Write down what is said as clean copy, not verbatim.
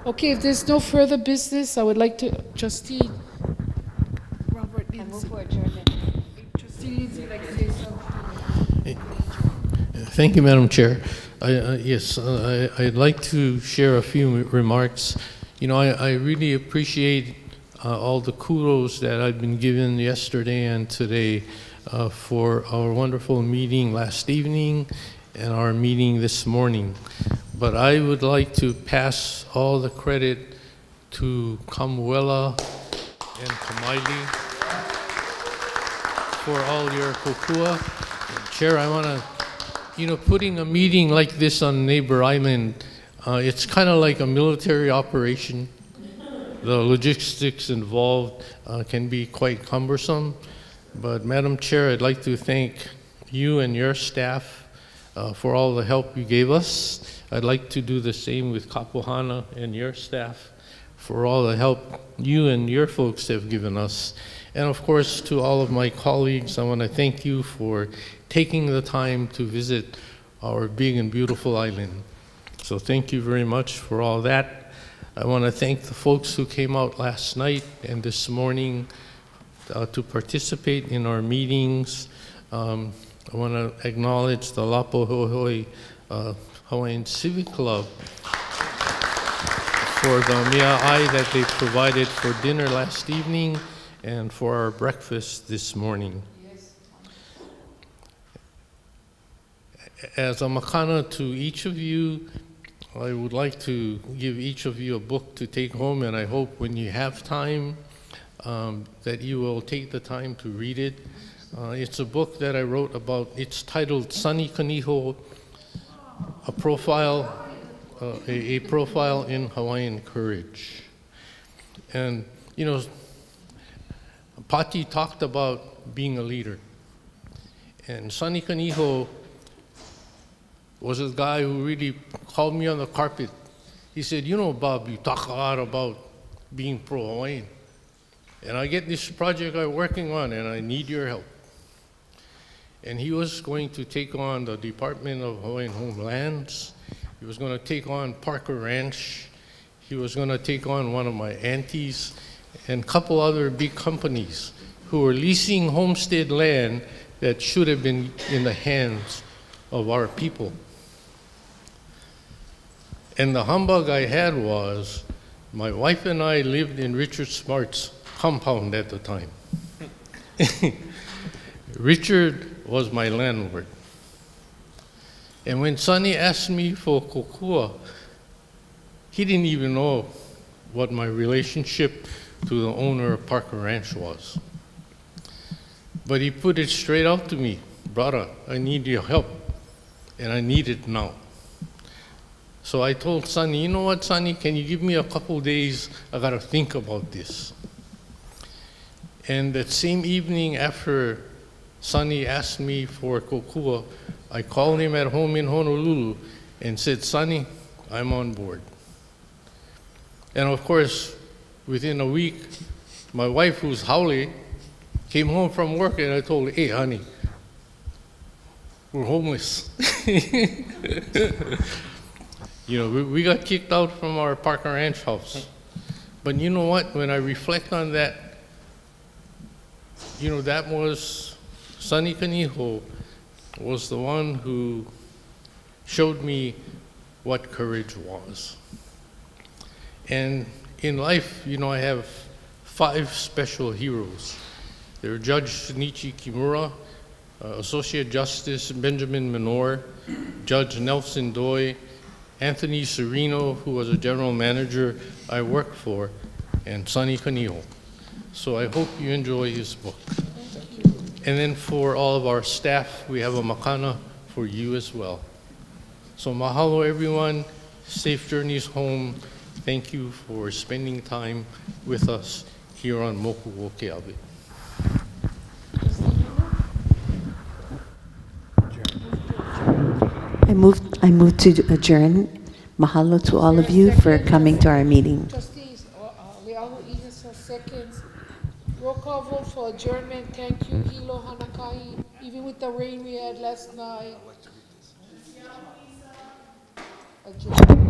Okay, if there's no further business, I would like to, Trustee Robert I move Lindsey. for adjournment. Trustee Lindsey, would like to say something. Thank you, Madam Chair. I'd like to share a few remarks. You know, I really appreciate all the kudos that I've been given yesterday and today for our wonderful meeting last evening and our meeting this morning. But I would like to pass all the credit to Kamuela and Kamaili for all your kokua. Chair, I want to, you know, putting a meeting like this on Neighbor Island, it's kind of like a military operation. The logistics involved can be quite cumbersome. But Madam Chair, I'd like to thank you and your staff for all the help you gave us. I'd like to do the same with Kapuhana and your staff for all the help you and your folks have given us. And of course, to all of my colleagues, I want to thank you for taking the time to visit our big and beautiful island. So thank you very much for all that. I want to thank the folks who came out last night and this morning to participate in our meetings. I want to acknowledge the Lapohohoi Hawaiian Civic Club for the mia'ai that they provided for dinner last evening and for our breakfast this morning. Yes. As a makana to each of you, I would like to give each of you a book to take home, and I hope when you have time that you will take the time to read it. It's a book that I wrote about. It's titled Sonny Kaniho, a profile in Hawaiian courage. And, you know, Pati talked about being a leader. And Sonny Kaniho was a guy who really called me on the carpet. He said, you know, Bob, you talk a lot about being pro-Hawaiian. And I get this project I'm working on, and I need your help. And he was going to take on the Department of Hawaiian Homelands. He was going to take on Parker Ranch. He was going to take on one of my aunties and a couple other big companies who were leasing homestead land that should have been in the hands of our people. And the humbug I had was, my wife and I lived in Richard Smart's compound at the time. Richard was my landlord. And when Sonny asked me for kokua, he didn't even know what my relationship to the owner of Parker Ranch was. But he put it straight out to me, brother, I need your help, and I need it now. So I told Sonny, you know what, Sonny, can you give me a couple days? I gotta think about this. And that same evening after Sonny asked me for kokua, I called him at home in Honolulu and said, Sonny, I'm on board. And of course, within a week, my wife, who's Haole, came home from work and I told her, hey, honey, we're homeless. You know, we got kicked out from our Parker Ranch house. But you know what, when I reflect on that, you know, that was, Sonny Kaniho was the one who showed me what courage was. And in life, you know, I have 5 special heroes. They're Judge Shinichi Kimura, Associate Justice Benjamin Menor, Judge Nelson Doi, Anthony Serino, who was a general manager I worked for, and Sonny Kaniho. So I hope you enjoy his book. And then for all of our staff, we have a makana for you as well. So mahalo everyone, safe journeys home. Thank you for spending time with us here on Moku o Keawe. I move to adjourn. Mahalo to all of you for coming to our meeting. Trustees, Leahu Igasa seconds. Roll call vote for adjournment. Thank you, Hilo Hanakai. Even with the rain we had last night. Adjourn.